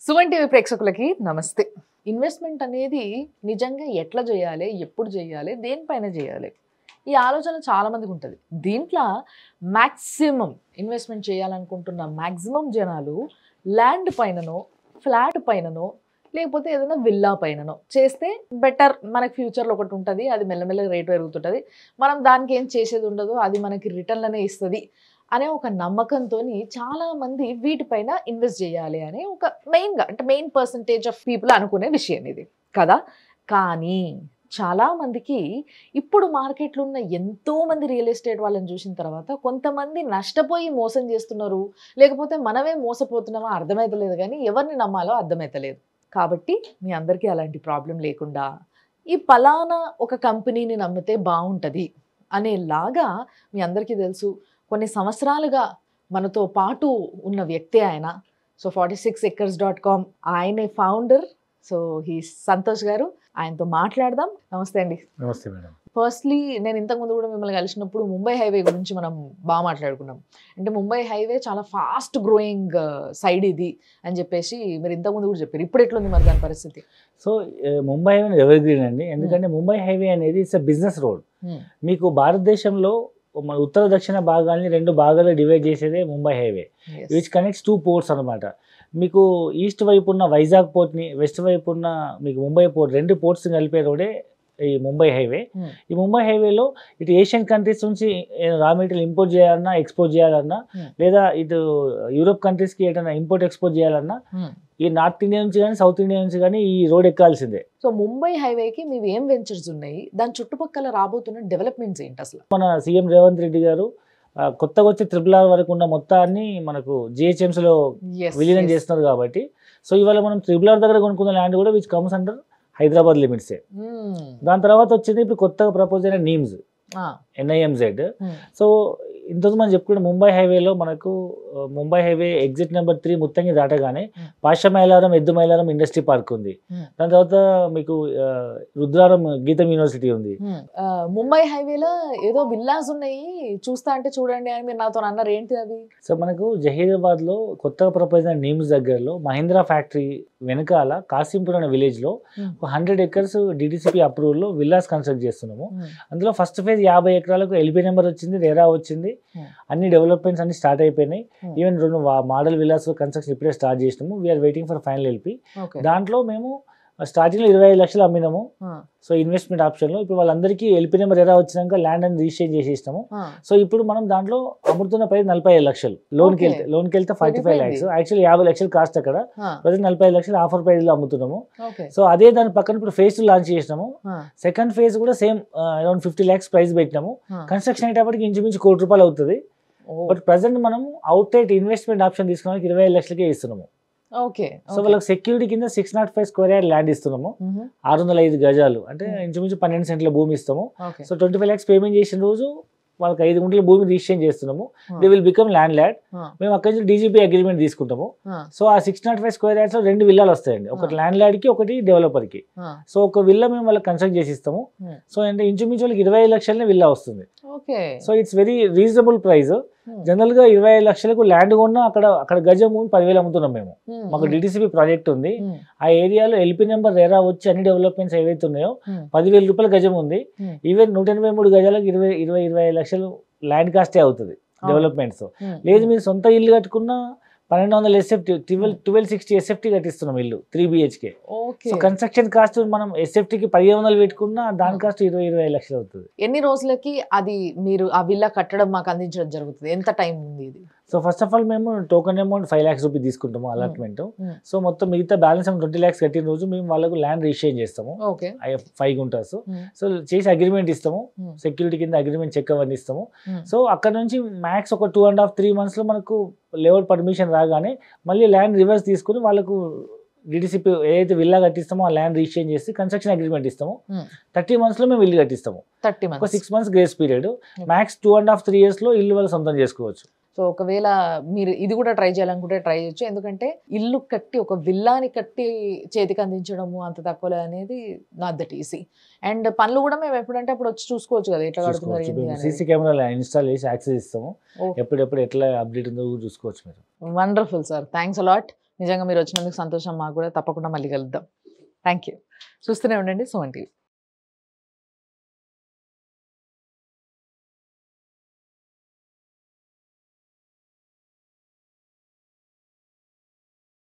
Suman TV ప్రేక్షకులకి నమస్తే. Investment అనేది నిజంగా ఎట్లా చేయాలి, ఎప్పుడు చేయాలి, దేనిపైన చేయాలి, ఈ ఆలోచన చాలా మందికి ఉంటుంది. దీంట్లో మ్యాక్సిమం ఇన్వెస్ట్మెంట్ చేయాలనుకుంటున్న మ్యాక్సిమం జనాలు ల్యాండ్ పైననో, ఫ్లాట్ పైననో, లేకపోతే ఏదైనా విల్లా పైననో చేస్తే బెటర్. మనకి ఫ్యూచర్లో ఒకటి ఉంటుంది, అది మెల్లమెల్లగా రేటు పెరుగుతుంటుంది, మనం దానికి ఏం చేసేది ఉండదు, అది మనకి రిటర్న్లనే ఇస్తుంది అనే ఒక నమ్మకంతో చాలామంది వీటిపైన ఇన్వెస్ట్ చేయాలి అని ఒక మెయిన్గా అంటే మెయిన్ పర్సంటేజ్ ఆఫ్ పీపుల్ అనుకునే విషయం ఇది కదా. కానీ చాలామందికి ఇప్పుడు మార్కెట్లో ఉన్న ఎంతోమంది రియల్ ఎస్టేట్ వాళ్ళని చూసిన తర్వాత కొంతమంది నష్టపోయి మోసం చేస్తున్నారు, లేకపోతే మనమే మోసపోతున్నామో అర్థమవుతలేదు, కానీ ఎవరిని నమ్మాలో అర్థమవుతలేదు. కాబట్టి మీ అందరికీ అలాంటి ప్రాబ్లం లేకుండా ఈ పలానా ఒక కంపెనీని నమ్మితే బాగుంటుంది అనేలాగా మీ అందరికీ తెలుసు, కొన్ని సంవత్సరాలుగా మనతో పాటు ఉన్న వ్యక్తి ఆయన. సో 46acres.com ఆయనే ఫౌండర్. సో హీ సంతోష్ గారు, ఆయనతో మాట్లాడదాం. నమస్తే అండి. నమస్తే మేడం. ఫస్ట్లీ నేను ఇంతకుముందు కూడా మిమ్మల్ని కలిసినప్పుడు ముంబై హైవే గురించి మనం బాగా మాట్లాడుకున్నాం. అంటే ముంబై హైవే చాలా ఫాస్ట్ గ్రోయింగ్ సైడ్ ఇది అని చెప్పేసి మీరు ఇంతకుముందు కూడా చెప్పారు. ఇప్పుడు ఎట్లుంది మరి దాని పరిస్థితి? So Mumbai highway ever green అండి, ఎందుకంటే ముంబై హైవే అనేది ఇట్స్ బిజినెస్ రోడ్. మీకు భారతదేశంలో మన ఉత్తర దక్షిణ భాగాన్ని రెండు భాగాలు డివైడ్ చేసేదే Mumbai highway, which connects 2 ports అనమాట. మీకు ఈస్ట్ వైపు ఉన్న వైజాగ్ పోర్ట్ని, వెస్ట్ వైపు ఉన్న మీకు ముంబై పోర్ట్, 2 పోర్ట్స్ కలిపే రోడే ఈ ముంబై హైవే. ఈ ముంబై హైవేలో ఇటు ఏషియన్ కంట్రీస్ నుంచి రా మెటీరియల్ ఇంపోర్ట్ చేయాలన్నా, ఎక్స్పోర్ట్ చేయాలన్నా, లేదా ఇటు యూరోప్ కంట్రీస్కి ఏదైనా ఇంపోర్ట్ ఎక్స్పోర్ట్ చేయాలన్నా ఈ నార్త్ ఇండియా నుంచి కానీ సౌత్ ఇండియా నుంచి కానీ ఈ రోడ్ ఎక్కాల్సిందే. సో ముంబై హైవేకి మీవి ఏం వెంచర్స్ ఉన్నాయి, దాని చుట్టుపక్కల రాబోతున్న డెవలప్మెంట్స్ ఏంటి అసలు? మన సీఎం రేవంత్ రెడ్డి గారు కొత్తగా వచ్చే RRR వరకు ఉన్న మొత్తాన్ని మనకు జిహెచ్ఎంసీలో విలీనం చేస్తున్నారు కాబట్టి, సో ఇవాళ మనం RRR దగ్గర కొనుక్కున్న ల్యాండ్ కూడా విచ్ కమ్స్ అండర్ హైదరాబాద్ లిమిట్సే. దాని తర్వాత వచ్చింది ఇప్పుడు కొత్తగా ప్రపోజ్ అయిన NIMZ. సో ఇంతకుముందు మనం చెప్పుకుంటే ముంబై హైవేలో మనకు Mumbai highway exit number 3 Muthangi దాటగానే పాషమైలారం, ఎద్దుమైలారం ఇండస్ట్రీ పార్క్ ఉంది. దాని తర్వాత మీకు రుద్రారం గీతం యూనివర్సిటీ ఉంది. ముంబై హైవేలో ఏదో విల్లాస్ ఉన్నాయి చూస్తా అంటే చూడండి అని మీరు నాతో అన్నారు, ఏంటి అవి? సో మనకు జహీరాబాద్ లో కొత్తగా ప్రపోజ్ అయిన నీమ్స్ దగ్గరలో మహీంద్రా ఫ్యాక్టరీ వెనకాల కాసింపూర్ అనే విలేజ్ లో 100 acres DDCP అప్రూవల్ లో విల్లాస్ కన్స్ట్రక్ట్ చేస్తున్నాము. అందులో ఫస్ట్ ఫేజ్ 50 ఎకరాలకు LP నెంబర్ వచ్చింది, రేరా వచ్చింది, అన్ని డెవలప్మెంట్స్ అన్ని స్టార్ట్ అయిపోయినాయి. ఈవెన్ 2 మోడల్ విల్లాస్ కన్స్ట్రక్షన్ ఇప్పుడే స్టార్ట్ చేసినాము. We are waiting for final LP. దాంట్లో మేము స్టార్టింగ్ లో 25 లక్షలు అమ్మినాము. సో ఇన్వెస్ట్మెంట్ ఆప్షన్ లో ఇప్పుడు వాళ్ళందరికీ LP నెంబర్ ఎరా వచ్చినాక ల్యాండ్ అని రిజిస్టర్ చేసేసినాము. సో ఇప్పుడు మనం దాంట్లో అమ్ముతున్న ప్రైస్ 45 లక్షలు. లోన్కి వెళ్తే 45 lakhs. యాక్చువల్లీ 50 లక్షలు కాస్ట్ అక్కడ, ప్రజెంట్ 45 లక్షలు ఆఫర్ ప్రైస్ లో అమ్ముతున్నాము. సో అదే దాని పక్కన ఇప్పుడు ఫేజ్ 2 లాంచ్ చేసినాము. సెకండ్ ఫేజ్ కూడా సేమ్ అరౌండ్ 50 lakhs ప్రైస్ పెట్టినాము. కన్స్ట్రక్షన్ అయ్యేటప్పటికి ఇంచుమించు ₹1 కోటి అవుతుంది. బట్ ప్రజెంట్ మనం అవుట్ రైట్ ఇన్వెస్ట్మెంట్ ఆప్షన్ తీసుకున్నానికి 25 లక్షలకే ఇస్తున్నాము. సో వాళ్ళకి సెక్యూరిటీ కింద 605 స్క్వేర్ యార్డ్ ల్యాండ్ ఇస్తున్నాము. 605 గజాలు అంటే ఇంచుమించు 12 సెంట్ల భూమి ఇస్తాము. సో 25 lakhs పేమెంట్ చేసిన రోజు వాళ్ళకి 5 గుంటల భూమి రిజిస్ట్రేషన్ చేస్తున్నాము. They will become land lord. మేము అక్కడి నుంచి DGP అగ్రిమెంట్ తీసుకుంటాము. సో ఆ 605 స్క్వేర్ యార్డ్స్ లో 2 విల్లాలు వస్తాయండి, ఒకటి ల్యాండ్ లార్డ్ కి, ఒకటి డెవలపర్ కి. సో ఒక విల్లా మేము వాళ్ళకి కన్స్ట్రక్ట్ చేసి ఇస్తాము. సో అంటే ఇంచుమించు వాళ్ళకి 25 లక్షలనే విల్లా వస్తుంది. So it's very reasonable price. General గా 25 లక్షలకు ల్యాండ్ కొన్నా అక్కడ గజం 10,000 అమ్ముతున్నాం మేము. మాకు DDCP ప్రాజెక్ట్ ఉంది. ఆ ఏరియాలో LP నెంబర్ రేరా వచ్చి అన్ని డెవలప్మెంట్స్ ఏవైతే ఉన్నాయో 10,000 రూపాయల గజం ఉంది. ఈవెన్ 183 గజాలకు 20-25 లక్షలు ల్యాండ్ కాస్టే అవుతుంది డెవలప్మెంట్స్. లేదు మీరు సొంత ఇల్లు కట్టుకున్న 1200 SFT 1260 SFT కట్టిస్తున్నాం ఇల్లు 3 BHK. సో కన్స్ట్రక్షన్ కాస్ట్ మనం SFT కి 1500 పెట్టుకున్నా దాని కాస్ట్ 20-25 లక్షలు అవుతుంది. ఎన్ని రోజులకి అది మీరు ఆ విల్లా కట్టడం మాకు అందించడం జరుగుతుంది? ఎంత టైం ఉంది ఇది? సో ఫస్ట్ ఆఫ్ ఆల్ మేము టోకెన్ అమౌంట్ 5 lakhs రూపీస్ తీసుకుంటాము అలాట్మెంట్. సో మొత్తం మిగతా బ్యాలెన్స్ 20 lakhs కట్టిన రోజు మేము వాళ్ళకు ల్యాండ్ రిజిస్ట్రేషన్ చేస్తాము. 5 గుంటాస్. సో చేసి అగ్రిమెంట్ ఇస్తాము, సెక్యూరిటీ కింద అగ్రిమెంట్ చెక్ అవన్నీ ఇస్తాము. సో అక్కడ నుంచి మ్యాక్స్ ఒక 2.5-3 months లో మనకు లేఅవుట్ పర్మిషన్ రాగానే మళ్ళీ ల్యాండ్ రివర్స్ తీసుకుని వాళ్ళకు DDCP ఏదైతే విల్లా కట్టిస్తామో ఆ ల్యాండ్ రిజిస్ట్రేషన్ చేసి కన్స్ట్రక్షన్ అగ్రిమెంట్ ఇస్తాము. 30 months లో మేము ఇల్లు కట్టిస్తాము. ఒక 6 months grace period. Max 2.5-3 years లో ఇల్లు వాళ్ళు సొంతం చేసుకోవచ్చు. సో ఒకవేళ మీరు ఇది కూడా ట్రై చేయాలనుకుంటే ట్రై చేయొచ్చు. ఎందుకంటే ఇల్లు కట్టి ఒక విల్లాని కట్టి చేతికి అందించడము అంత తక్కువలే అనేది నాట్ దట్ ఈజీ. అండ్ పనులు కూడా మేము ఎప్పుడంటే అప్పుడు వచ్చి చూసుకోవచ్చు కదా ఎట్లా కడుతున్నారు. సీసీ కెమెరా ఇన్స్టాల్ చేసి యాక్సెస్ ఇస్తాము. ఎప్పుడెప్పుడు ఎట్లా అప్డేట్ ఉందో చూసుకోవచ్చు మీరు. Wonderful sir, thanks a lot. నిజంగా మీరు వచ్చినందుకు సంతోషం, మాకు కూడా. తప్పకుండా మళ్ళీ కలుద్దాం. Thank you. చూస్తూనే ఉండండి సుమన్ టీవీ.